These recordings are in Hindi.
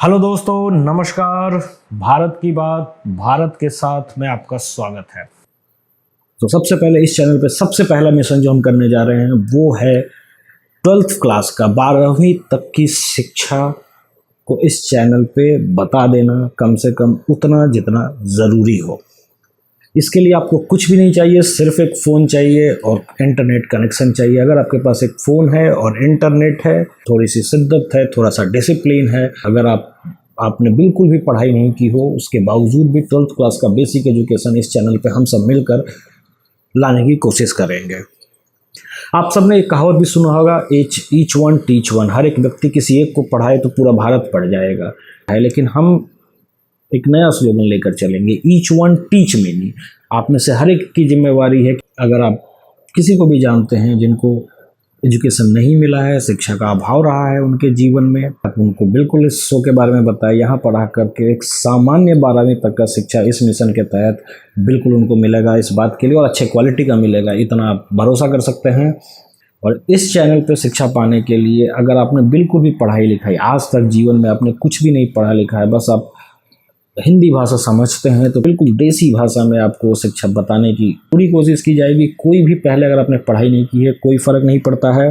हेलो दोस्तों, नमस्कार। भारत की बात, भारत के साथ में आपका स्वागत है। तो सबसे पहले इस चैनल पे सबसे पहला मिशन जो हम करने जा रहे हैं वो है 12th क्लास का 12वीं तक की शिक्षा को इस चैनल पे बता देना, कम से कम उतना जितना ज़रूरी हो। इसके लिए आपको कुछ भी नहीं चाहिए, सिर्फ एक फ़ोन चाहिए और इंटरनेट कनेक्शन चाहिए। अगर आपके पास एक फ़ोन है और इंटरनेट है, थोड़ी सी शिद्दत है, थोड़ा सा डिसिप्लिन है, अगर आपने बिल्कुल भी पढ़ाई नहीं की हो, उसके बावजूद भी 12th क्लास का बेसिक एजुकेशन इस चैनल पे हम सब मिलकर लाने की कोशिश करेंगे। आप सबने एक कहावत भी सुना होगा, ईच वन टीच वन। हर एक व्यक्ति किसी एक को पढ़ाए तो पूरा भारत पढ़ जाएगा है, लेकिन हम एक नया स्लोगन लेकर चलेंगे, ईच वन टीच मेनी। आप में से हर एक की जिम्मेवारी है कि अगर आप किसी को भी जानते हैं जिनको एजुकेशन नहीं मिला है, शिक्षा का अभाव रहा है उनके जीवन में, आप उनको बिल्कुल इस शो के बारे में बताएं। यहाँ पढ़ा करके एक सामान्य 12वीं तक का शिक्षा इस मिशन के तहत बिल्कुल उनको मिलेगा, इस बात के लिए, और अच्छे क्वालिटी का मिलेगा, इतना आप भरोसा कर सकते हैं। और इस चैनल पे शिक्षा पाने के लिए अगर आपने बिल्कुल भी पढ़ाई लिखाई आज तक जीवन में आपने कुछ भी नहीं पढ़ा लिखा है, बस आप हिंदी भाषा समझते हैं, तो बिल्कुल देसी भाषा में आपको शिक्षा बताने की पूरी कोशिश की जाएगी। कोई भी पहले अगर आपने पढ़ाई नहीं की है, कोई फ़र्क नहीं पड़ता है।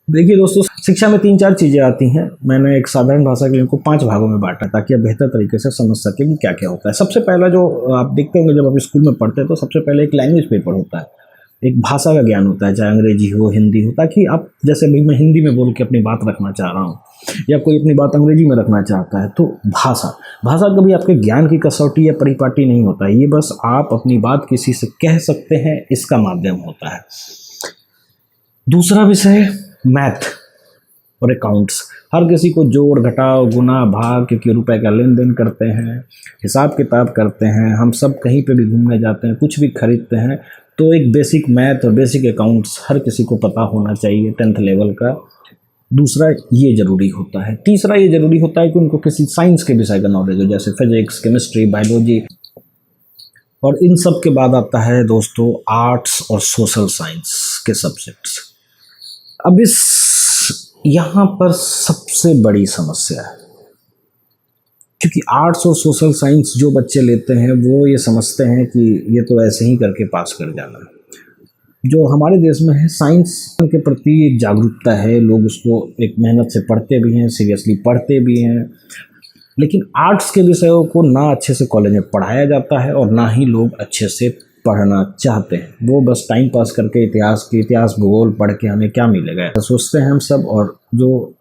देखिए दोस्तों, शिक्षा में 3-4 चीज़ें आती हैं। मैंने एक साधारण भाषा के इनको 5 भागों में बांटा ताकि आप बेहतर तरीके से समझ सकें कि क्या क्या होता है। सबसे पहला जो आप देखते होंगे जब आप स्कूल में पढ़ते हैं तो सबसे पहले एक लैंग्वेज पेपर होता है, एक भाषा का ज्ञान होता है, चाहे अंग्रेजी हो, हिंदी हो, ताकि आप जैसे भाई मैं हिंदी में बोल के अपनी बात रखना चाह रहा हूँ या कोई अपनी बात अंग्रेजी में रखना चाहता है, तो भाषा कभी आपके ज्ञान की कसौटी या परिपाटी नहीं होता है। ये बस आप अपनी बात किसी से कह सकते हैं, इसका माध्यम होता है। दूसरा विषय मैथ और अकाउंट्स। हर किसी को जोड़ घटाव गुना भाग, क्योंकि रुपए का लेन देन करते हैं, हिसाब किताब करते हैं, हम सब कहीं पे भी घूमने जाते हैं, कुछ भी खरीदते हैं, तो एक बेसिक मैथ और बेसिक अकाउंट्स हर किसी को पता होना चाहिए 10th लेवल का। दूसरा ये ज़रूरी होता है। तीसरा ये ज़रूरी होता है कि उनको किसी साइंस के विषय का नॉलेज हो, जैसे फिजिक्स, केमिस्ट्री, बायोलॉजी। और इन सब के बाद आता है दोस्तों आर्ट्स और सोशल साइंस के सब्जेक्ट्स। अब इस यहाँ पर सबसे बड़ी समस्या है, क्योंकि आर्ट्स और सोशल साइंस जो बच्चे लेते हैं वो ये समझते हैं कि ये तो ऐसे ही करके पास कर जाना है। जो हमारे देश में है, साइंस के प्रति एक जागरूकता है, लोग उसको एक मेहनत से पढ़ते भी हैं, सीरियसली पढ़ते भी हैं, लेकिन आर्ट्स के विषयों को ना अच्छे से कॉलेज में पढ़ाया जाता है और ना ही लोग अच्छे से पढ़ना चाहते हैं। वो बस टाइम पास करके इतिहास भूगोल पढ़ के हमें क्या मिलेगा सोचते हैं हम सब। और जो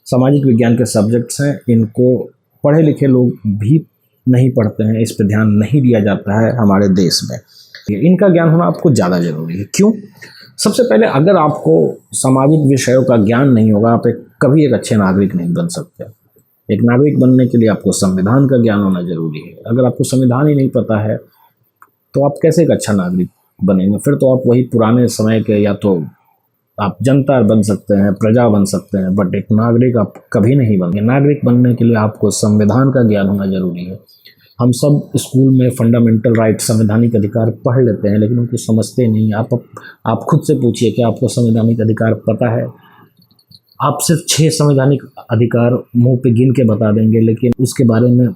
सामाजिक विज्ञान के सब्जेक्ट्स हैं इनको पढ़े लिखे लोग भी नहीं पढ़ते हैं, इस पर ध्यान नहीं दिया जाता है हमारे देश में। इनका ज्ञान होना आपको ज़्यादा ज़रूरी है। क्यों? सबसे पहले अगर आपको सामाजिक विषयों का ज्ञान नहीं होगा, आप कभी एक अच्छे नागरिक नहीं बन सकते। एक नागरिक बनने के लिए आपको संविधान का ज्ञान होना जरूरी है। अगर आपको संविधान ही नहीं पता है तो आप कैसे एक अच्छा नागरिक बनेंगे? फिर तो आप वही पुराने समय के, या तो आप जनता बन सकते हैं, प्रजा बन सकते हैं, बट एक नागरिक आप कभी नहीं बनेंगे। नागरिक बनने के लिए आपको संविधान का ज्ञान होना जरूरी है। हम सब स्कूल में फंडामेंटल राइट, संवैधानिक अधिकार पढ़ लेते हैं, लेकिन उनको समझते नहीं। आप खुद से पूछिए कि आपको संवैधानिक अधिकार पता है? आप सिर्फ 6 संवैधानिक अधिकार मुंह पे गिन के बता देंगे, लेकिन उसके बारे में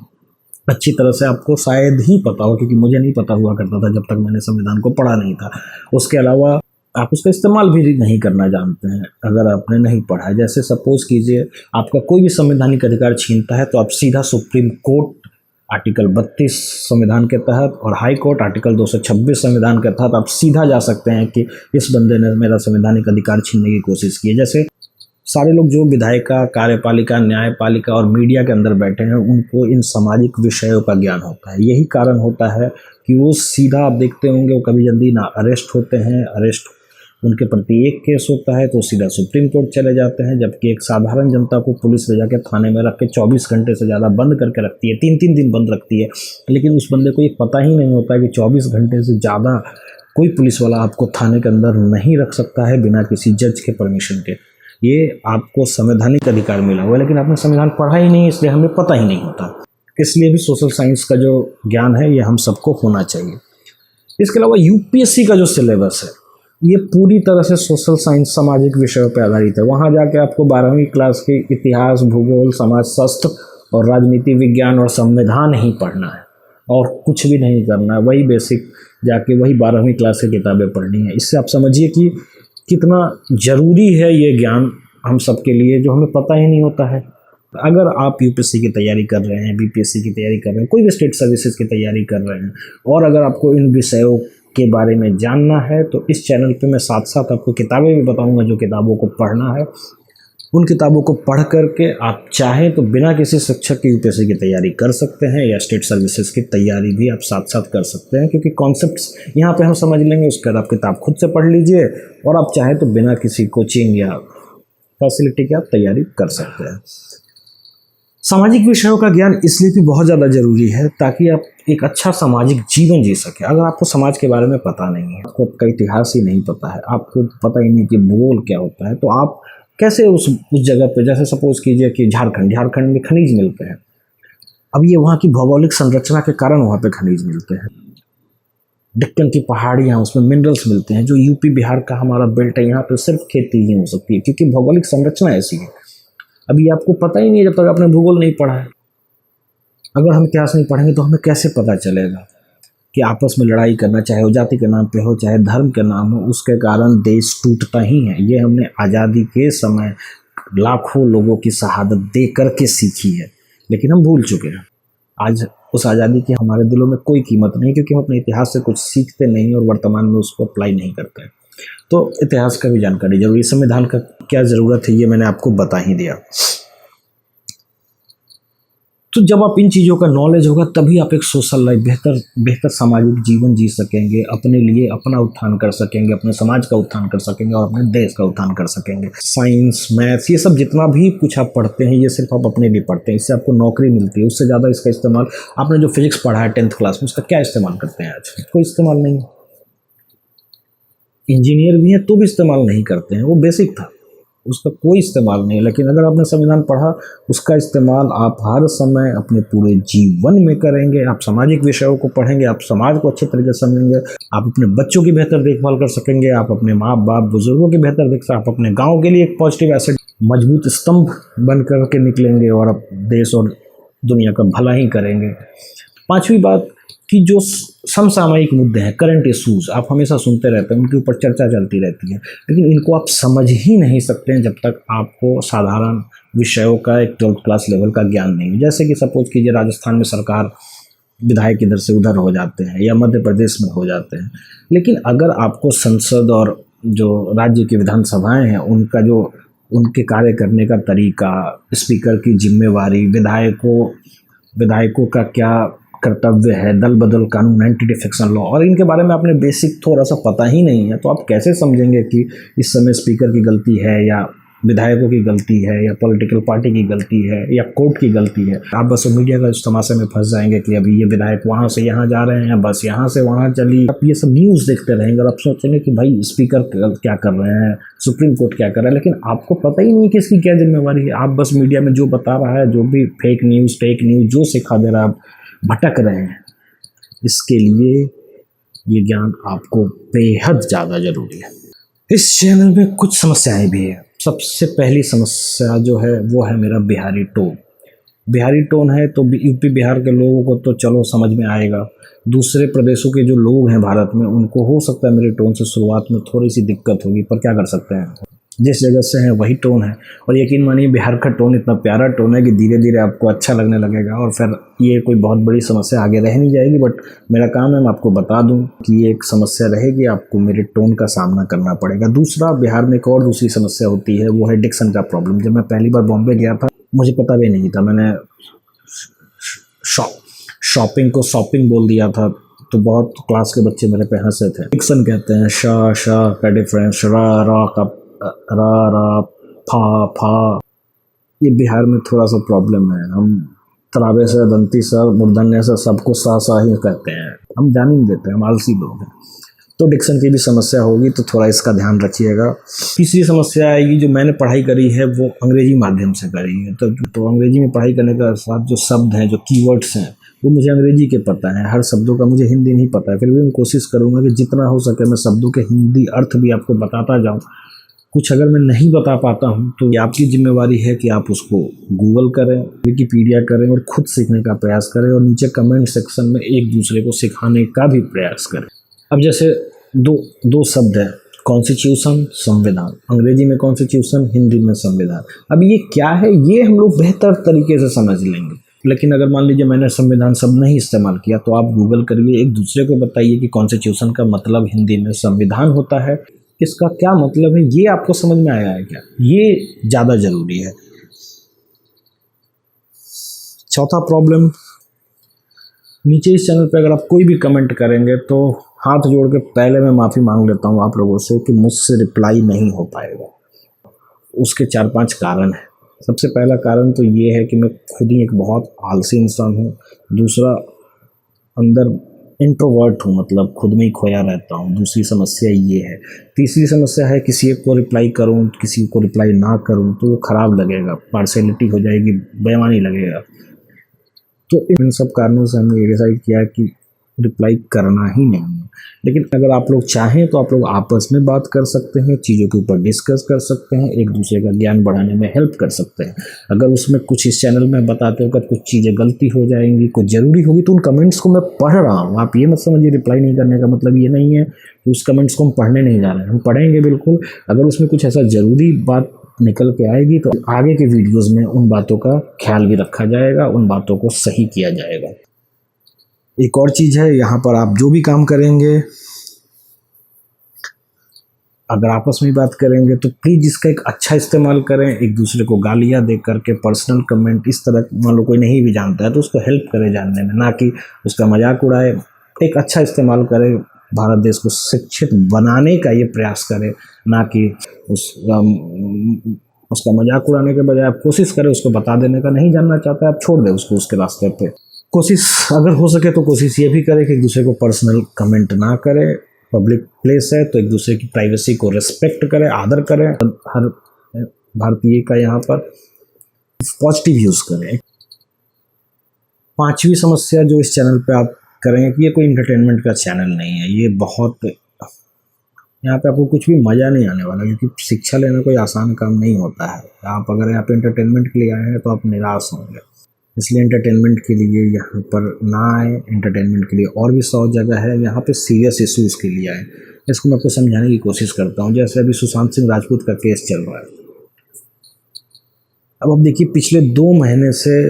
अच्छी तरह से आपको शायद ही पता हो, क्योंकि मुझे नहीं पता हुआ करता था जब तक मैंने संविधान को पढ़ा नहीं था। उसके अलावा आप उसका इस्तेमाल भी नहीं करना जानते हैं अगर आपने नहीं पढ़ा है। जैसे सपोज कीजिए आपका कोई भी संवैधानिक अधिकार छीनता है तो आप सीधा सुप्रीम कोर्ट आर्टिकल 32 संविधान के तहत और हाई कोर्ट आर्टिकल 226 संविधान के तहत आप सीधा जा सकते हैं कि इस बंदे ने मेरा संवैधानिक अधिकार छीनने की कोशिश की है। जैसे सारे लोग जो विधायिका, कार्यपालिका, न्यायपालिका और मीडिया के अंदर बैठे हैं उनको इन सामाजिक विषयों का ज्ञान होता है। यही कारण होता है कि वो सीधा, आप देखते होंगे, वो कभी जल्दी ना अरेस्ट होते हैं। अरेस्ट उनके प्रति एक केस होता है तो सीधा सुप्रीम कोर्ट चले जाते हैं, जबकि एक साधारण जनता को पुलिस ले जाके थाने में रख के 24 घंटे से ज़्यादा बंद करके रखती है, 3-3 दिन बंद रखती है। लेकिन उस बंदे को ये पता ही नहीं होता है कि 24 घंटे से ज़्यादा कोई पुलिस वाला आपको थाने के अंदर नहीं रख सकता है बिना किसी जज के परमिशन के। ये आपको संवैधानिक अधिकार मिला हुआ है, लेकिन आपने संविधान पढ़ा ही नहीं, इसलिए हमें पता ही नहीं होता। इसलिए भी सोशल साइंस का जो ज्ञान है ये हम सबको होना चाहिए। इसके अलावा यूपीएससी का जो सिलेबस है ये पूरी तरह से सोशल साइंस, सामाजिक विषयों पर आधारित है। वहाँ जाके आपको 12वीं क्लास के इतिहास, भूगोल, समाजशास्त्र और राजनीति विज्ञान और संविधान ही पढ़ना है और कुछ भी नहीं करना है। वही बेसिक जाके वही 12वीं क्लास की किताबें पढ़नी है। इससे आप समझिए कि कितना ज़रूरी है ये ज्ञान हम सब के लिए, जो हमें पता ही नहीं होता है। अगर आप यूपीएससी की तैयारी कर रहे हैं, बीपीएससी की तैयारी कर रहे हैं, कोई भी स्टेट सर्विसेज की तैयारी कर रहे हैं और अगर आपको इन विषयों के बारे में जानना है तो इस चैनल पे मैं साथ साथ आपको किताबें भी बताऊंगा जो किताबों को पढ़ना है। उन किताबों को पढ़ करके आप चाहें तो बिना किसी शिक्षक की यूपीएससी की तैयारी कर सकते हैं या स्टेट सर्विसेज की तैयारी भी आप साथ साथ कर सकते हैं, क्योंकि कॉन्सेप्ट्स यहाँ पे हम समझ लेंगे। उसके बाद आप किताब खुद से पढ़ लीजिए और आप चाहें तो बिना किसी कोचिंग या फैसिलिटी के आप तैयारी कर सकते हैं। सामाजिक विषयों का ज्ञान इसलिए भी बहुत ज़्यादा ज़रूरी है ताकि आप एक अच्छा सामाजिक जीवन जी सकें। अगर आपको समाज के बारे में पता नहीं है, आपको आपका इतिहास ही नहीं पता है, आपको पता ही नहीं कि भूगोल क्या होता है, तो आप कैसे उस जगह पे, जैसे सपोज कीजिए कि झारखंड में खनिज मिलते हैं। अब ये वहाँ की भौगोलिक संरचना के कारण वहाँ पे खनिज मिलते हैं। डेक्कन की पहाड़ियाँ, उसमें मिनरल्स मिलते हैं। जो यूपी बिहार का हमारा बेल्ट है, यहाँ पे सिर्फ खेती ही हो सकती है क्योंकि भौगोलिक संरचना ऐसी है। अभी आपको पता ही नहीं जब तक आपने भूगोल नहीं पढ़ा है। अगर हम इतिहास नहीं पढ़ेंगे तो हमें कैसे पता चलेगा कि आपस में लड़ाई करना, चाहे वो जाति के नाम पे हो चाहे धर्म के नाम हो, उसके कारण देश टूटता ही है। ये हमने आज़ादी के समय लाखों लोगों की शहादत दे करके सीखी है, लेकिन हम भूल चुके हैं। आज उस आज़ादी की हमारे दिलों में कोई कीमत नहीं, क्योंकि हम अपने इतिहास से कुछ सीखते नहीं और वर्तमान में उसको अप्लाई नहीं करते। तो इतिहास का भी जानकारी जरूरी। संविधान का क्या ज़रूरत है ये मैंने आपको बता ही दिया। तो जब आप इन चीज़ों का नॉलेज होगा तभी आप एक सोशल लाइफ, बेहतर सामाजिक जीवन जी सकेंगे, अपने लिए अपना उत्थान कर सकेंगे, अपने समाज का उत्थान कर सकेंगे और अपने देश का उत्थान कर सकेंगे। साइंस, मैथ्स, ये सब जितना भी कुछ आप पढ़ते हैं ये सिर्फ आप अपने लिए पढ़ते हैं। इससे आपको नौकरी मिलती है, उससे ज़्यादा इसका इस्तेमाल आपने जो फिजिक्स पढ़ा है 10th क्लास में, उसका क्या इस्तेमाल करते हैं आज? कोई इस्तेमाल नहीं। इंजीनियर भी हैं तो भी इस्तेमाल नहीं करते हैं, वो बेसिक था, उसका कोई इस्तेमाल नहीं। लेकिन अगर आपने संविधान पढ़ा, उसका इस्तेमाल आप हर समय अपने पूरे जीवन में करेंगे। आप सामाजिक विषयों को पढ़ेंगे, आप समाज को अच्छे तरीके से समझेंगे, आप अपने बच्चों की बेहतर देखभाल कर सकेंगे, आप अपने माँ बाप बुजुर्गों की बेहतर देख सकेंगे, आप अपने गाँव के लिए एक पॉजिटिव एसेट, मजबूत स्तंभ बन करके निकलेंगे और आप देश और दुनिया का भला ही करेंगे। पाँचवीं बात कि जो समसामयिक मुद्दे हैं, करंट इशूज़, आप हमेशा सुनते रहते हैं, उनके ऊपर चर्चा चलती रहती है, लेकिन इनको आप समझ ही नहीं सकते हैं जब तक आपको साधारण विषयों का एक 12th क्लास लेवल का ज्ञान नहीं है। जैसे कि सपोज कीजिए राजस्थान में सरकार विधायक इधर से उधर हो जाते हैं या मध्य प्रदेश में हो जाते हैं, लेकिन अगर आपको संसद और जो राज्य की विधानसभाएँ हैं उनका जो उनके कार्य करने का तरीका, स्पीकर की जिम्मेवारी, विधायकों का क्या कर्तव्य है, दल बदल कानून, एंटी डिफेक्शन लॉ, और इनके बारे में आपने बेसिक थोड़ा सा पता ही नहीं है, तो आप कैसे समझेंगे कि इस समय स्पीकर की गलती है या विधायकों की गलती है या पॉलिटिकल पार्टी की गलती है या कोर्ट की गलती है? आप बस मीडिया का इस तमाशे में फंस जाएंगे कि अभी ये विधायक वहाँ से यहाँ जा रहे हैं, बस यहाँ से वहाँ चली। आप ये सब न्यूज़ देखते रहेंगे और आप सोचेंगे कि भाई स्पीकर क्या कर रहे हैं, सुप्रीम कोर्ट क्या कर रहा है, लेकिन आपको पता ही नहीं कि इसकी क्या जिम्मेवारी है। आप बस मीडिया में जो बता रहा है, जो भी फेक न्यूज़ जो सिखा दे रहा है, आप भटक रहे हैं। इसके लिए ये ज्ञान आपको बेहद ज़्यादा ज़रूरी है। इस चैनल में कुछ समस्याएं भी हैं। सबसे पहली समस्या जो है वो है मेरा बिहारी टोन। बिहारी टोन है तो यूपी बिहार के लोगों को तो चलो समझ में आएगा, दूसरे प्रदेशों के जो लोग हैं भारत में उनको हो सकता है मेरे टोन से शुरुआत में थोड़ी सी दिक्कत होगी, पर क्या कर सकते हैं, जिस जगह से है वही टोन है। और यकीन मानिए बिहार का टोन इतना प्यारा टोन है कि धीरे धीरे आपको अच्छा लगने लगेगा और फिर ये कोई बहुत बड़ी समस्या आगे रह नहीं जाएगी। बट मेरा काम है मैं आपको बता दूं कि ये एक समस्या रहेगी, आपको मेरे टोन का सामना करना पड़ेगा। दूसरा, बिहार में एक और दूसरी समस्या होती है, वो है डिक्शन का प्रॉब्लम। जब मैं पहली बार बॉम्बे गया था मुझे पता भी नहीं था, मैंने शॉपिंग को शॉपिंग बोल दिया था, तो बहुत क्लास के बच्चे मेरे पे हंसे थे। डिक्शन कहते हैं, शाह का डिफरेंस, रा का रा फा। ये बिहार में थोड़ा सा प्रॉब्लम है। हम तराबे से, दंती से, मूर्धन्य से सबको सा ही कहते हैं, हम ध्यान नहीं देते, हम आलसी लोग हैं। तो डिक्शन की भी समस्या होगी, तो थोड़ा इसका ध्यान रखिएगा। तीसरी समस्या आएगी, जो मैंने पढ़ाई करी है वो अंग्रेजी माध्यम से करी है, तो अंग्रेजी में पढ़ाई करने के साथ जो शब्द हैं, जो कीवर्ड्स हैं, वो मुझे अंग्रेजी के पता है, हर शब्दों का मुझे हिंदी नहीं पता है, फिर भी मैं कोशिश करूँगा कि जितना हो सके मैं शब्दों के हिंदी अर्थ भी आपको बताता जाऊँ। कुछ अगर मैं नहीं बता पाता हूँ तो ये आपकी जिम्मेवारी है कि आप उसको गूगल करें, विकिपीडिया करें और खुद सीखने का प्रयास करें, और नीचे कमेंट सेक्शन में एक दूसरे को सिखाने का भी प्रयास करें। अब जैसे दो शब्द है, कॉन्स्टिट्यूशन, संविधान। अंग्रेजी में कॉन्स्टिट्यूशन, हिंदी में संविधान। अब ये क्या है, ये हम लोग बेहतर तरीके से समझ लेंगे। लेकिन अगर मान लीजिए मैंने संविधान शब्द नहीं इस्तेमाल किया तो आप गूगल करिए, एक दूसरे को बताइए कि कॉन्स्टिट्यूशन का मतलब हिंदी में संविधान होता है, इसका क्या मतलब है, ये आपको समझ में आया है क्या, ये ज़्यादा ज़रूरी है। चौथा प्रॉब्लम, नीचे इस चैनल पे अगर आप कोई भी कमेंट करेंगे तो हाथ जोड़ के पहले मैं माफ़ी मांग लेता हूँ आप लोगों से कि मुझसे रिप्लाई नहीं हो पाएगा। उसके 4-5 कारण हैं। सबसे पहला कारण तो ये है कि मैं खुद ही एक बहुत आलसी इंसान हूँ। दूसरा, अंदर इंट्रोवर्ट हूँ, मतलब खुद में ही खोया रहता हूँ। दूसरी समस्या ये है। तीसरी समस्या है, किसी एक को रिप्लाई करूँ, किसी को रिप्लाई ना करूँ तो वो ख़राब लगेगा, पार्शलिटी हो जाएगी, बेईमानी लगेगा। तो इन सब कारणों से हमने ये डिसाइड किया कि रिप्लाई करना ही नहीं है। लेकिन अगर आप लोग चाहें तो आप लोग आपस में बात कर सकते हैं, चीज़ों के ऊपर डिस्कस कर सकते हैं, एक दूसरे का ज्ञान बढ़ाने में हेल्प कर सकते हैं। अगर उसमें कुछ इस चैनल में बताते वक्त कुछ चीज़ें गलती हो जाएंगी, कुछ ज़रूरी होगी, तो उन कमेंट्स को मैं पढ़ रहा हूँ। आप ये मत समझिए रिप्लाई नहीं करने का मतलब ये नहीं है कि उस कमेंट्स को हम पढ़ने नहीं जा रहे हैं, हम पढ़ेंगे बिल्कुल। अगर उसमें कुछ ऐसा ज़रूरी बात निकल के आएगी तो आगे के वीडियोज़ में उन बातों का ख्याल भी रखा जाएगा, उन बातों को सही किया जाएगा। एक और चीज़ है, यहाँ पर आप जो भी काम करेंगे, अगर आपस में बात करेंगे तो प्लीज़ इसका एक अच्छा इस्तेमाल करें। एक दूसरे को गालियाँ दे करके, पर्सनल कमेंट इस तरह, मान लो कोई नहीं भी जानता है तो उसको हेल्प करें जानने में, ना कि उसका मजाक उड़ाए। एक अच्छा इस्तेमाल करें, भारत देश को शिक्षित बनाने का ये प्रयास करें, ना कि उसका मजाक उड़ाने के बजाय आप कोशिश करें उसको बता देने का। नहीं जानना चाहता है आप छोड़ दें उसको उसके रास्ते पे। कोशिश अगर हो सके तो कोशिश ये भी करें कि एक दूसरे को पर्सनल कमेंट ना करें। पब्लिक प्लेस है तो एक दूसरे की प्राइवेसी को रिस्पेक्ट करें, आदर करें। हर भारतीय का यहाँ पर पॉजिटिव यूज़ करें। पांचवी समस्या जो इस चैनल पे आप करेंगे कि ये कोई इंटरटेनमेंट का चैनल नहीं है। ये बहुत, यहाँ पे आपको कुछ भी मज़ा नहीं आने वाला, क्योंकि शिक्षा लेना कोई आसान काम नहीं होता है। आप अगर यहाँ पे इंटरटेनमेंट के लिए आए हैं तो आप निराश होंगे, इसलिए एंटरटेनमेंट के लिए यहाँ पर ना आए। एंटरटेनमेंट के लिए और भी 100 जगह है, यहाँ पे सीरियस इश्यूज़ के लिए आए। इसको मैं आपको समझाने की कोशिश करता हूँ। जैसे अभी सुशांत सिंह राजपूत का केस चल रहा है। अब आप देखिए, पिछले 2 महीने से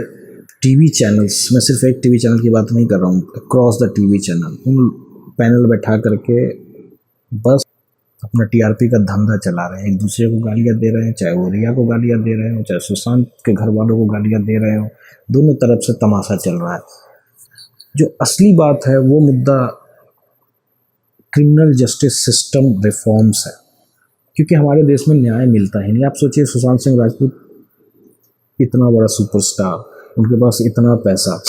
टीवी चैनल्स, मैं सिर्फ एक टीवी चैनल की बात नहीं कर रहा हूँ, अक्रॉस द टीवी चैनल, उन पैनल बैठा करके बस अपना टीआरपी का धंधा चला रहे हैं। एक दूसरे को गालियाँ दे रहे हैं, चाहे वो रिया को गालियाँ दे रहे हो, चाहे सुशांत के घर वालों को गालियाँ दे रहे हो, दोनों तरफ से तमाशा चल रहा है। जो असली बात है वो मुद्दा क्रिमिनल जस्टिस सिस्टम रिफॉर्म्स है, क्योंकि हमारे देश में न्याय मिलता ही नहीं। आप सोचिए, सुशांत सिंह राजपूत इतना बड़ा सुपरस्टार, उनके पास इतना पैसा,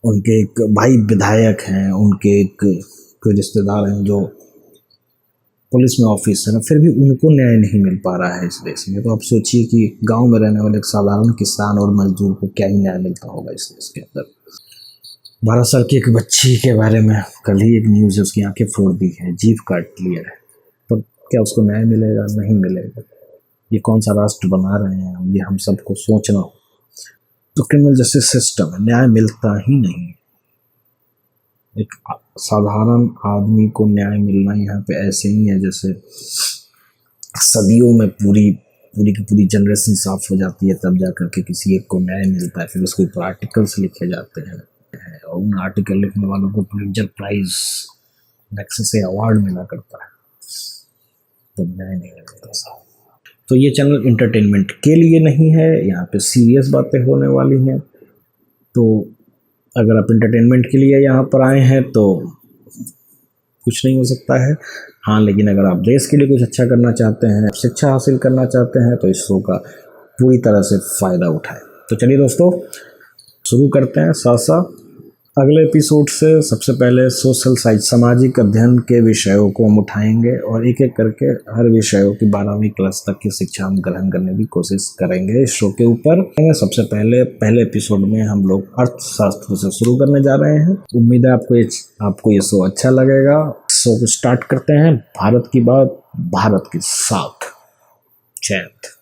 उनके एक भाई विधायक हैं, उनके एक कोई रिश्तेदार हैं जो पुलिस में ऑफिसर है, फिर भी उनको न्याय नहीं मिल पा रहा है इस देश में। तो आप सोचिए कि गांव में रहने वाले एक साधारण किसान और मजदूर को क्या ही न्याय मिलता होगा इस देश के अंदर। 12 साल की एक बच्ची के बारे में कल ही एक न्यूज़ है, उसकी आंखें फोड़ दी है, जीभ काट लिया है, तो क्या उसको न्याय मिलेगा? नहीं मिलेगा। ये कौन सा राष्ट्र बना रहे हैं हम, ये हम सबको सोचना हो। तो क्रिमिनल जस्टिस सिस्टम है, न्याय मिलता ही नहीं। एक साधारण आदमी को न्याय मिलना यहाँ पे ऐसे ही है जैसे सदियों में पूरी की पूरी जनरेशन साफ हो जाती है, तब जा करके किसी एक को न्याय मिलता है। फिर उसके ऊपर आर्टिकल्स लिखे जाते हैं और उन आर्टिकल लिखने वालों को पुलित्जर प्राइज, मैग्सेसे अवार्ड मिला करता है, तब न्याय नहीं मिलता साहब। तो ये चैनल इंटरटेनमेंट के लिए नहीं है, यहाँ पे सीरियस बातें होने वाली हैं। तो अगर आप इंटरटेनमेंट के लिए यहाँ पर आए हैं तो कुछ नहीं हो सकता है। हाँ, लेकिन अगर आप देश के लिए कुछ अच्छा करना चाहते हैं, शिक्षा हासिल करना चाहते हैं, तो इस शो का पूरी तरह से फ़ायदा उठाएं। तो चलिए दोस्तों, शुरू करते हैं। साथ साथ अगले एपिसोड से सबसे पहले सोशल साइंस सामाजिक अध्ययन के विषयों को हम उठाएंगे और एक एक करके हर विषयों की 12वीं क्लास तक की शिक्षा हम ग्रहण करने की कोशिश करेंगे इस शो के ऊपर। सबसे पहले एपिसोड में हम लोग अर्थशास्त्र से शुरू करने जा रहे हैं। उम्मीद है आपको ये शो अच्छा लगेगा। शो को स्टार्ट करते हैं। भारत की बात भारत के साथ। जय हिंद।